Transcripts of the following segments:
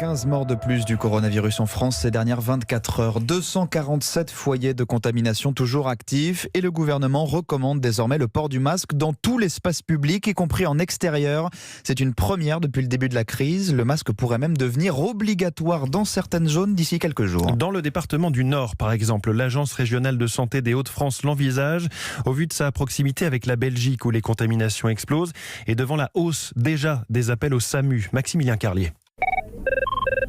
15 morts de plus du coronavirus en France ces dernières 24 heures. 247 foyers de contamination toujours actifs et le gouvernement recommande désormais le port du masque dans tout l'espace public, y compris en extérieur. C'est une première depuis le début de la crise. Le masque pourrait même devenir obligatoire dans certaines zones d'ici quelques jours. Dans le département du Nord, par exemple, l'Agence régionale de santé des Hauts-de-France l'envisage au vu de sa proximité avec la Belgique où les contaminations explosent et devant la hausse déjà des appels au SAMU. Maximilien Carlier.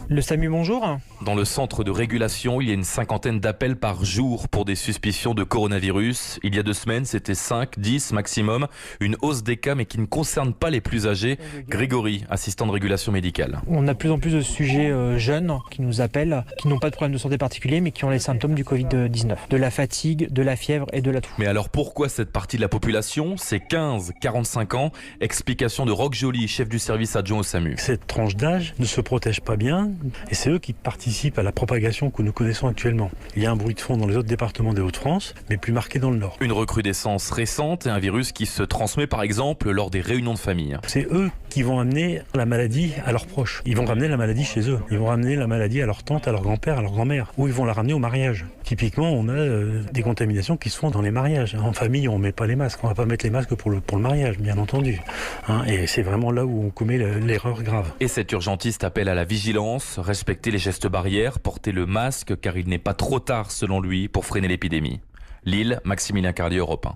Le SAMU, bonjour. Dans le centre de régulation, il y a une cinquantaine d'appels par jour pour des suspicions de coronavirus. Il y a 2 semaines, c'était 5, 10 maximum. Une hausse des cas, mais qui ne concerne pas les plus âgés. Grégory, assistant de régulation médicale. On a de plus en plus de sujets jeunes qui nous appellent, qui n'ont pas de problème de santé particulier, mais qui ont les symptômes du Covid-19. De la fatigue, de la fièvre et de la toux. Mais alors pourquoi cette partie de la population? C'est 15-45 ans. Explication de Roch Joly, chef du service adjoint au SAMU. Cette tranche d'âge ne se protège pas bien et c'est eux qui participent à la propagation que nous connaissons actuellement. Il y a un bruit de fond dans les autres départements des Hauts-de-France, mais plus marqué dans le Nord. Une recrudescence récente et un virus qui se transmet par exemple lors des réunions de famille. C'est eux qui vont amener la maladie à leurs proches. Ils vont ramener la maladie chez eux. Ils vont ramener la maladie à leur tante, à leur grand-père, à leur grand-mère. Ou ils vont la ramener au mariage. Typiquement, on a des contaminations qui se font dans les mariages. En famille, on ne met pas les masques. On ne va pas mettre les masques pour le mariage, bien entendu. Et c'est vraiment là où on commet l'erreur grave. Et cet urgentiste appelle à la vigilance, respecter les gestes barrières, porter le masque car il n'est pas trop tard selon lui pour freiner l'épidémie. Lille, Maximilien Carlier, Europe 1.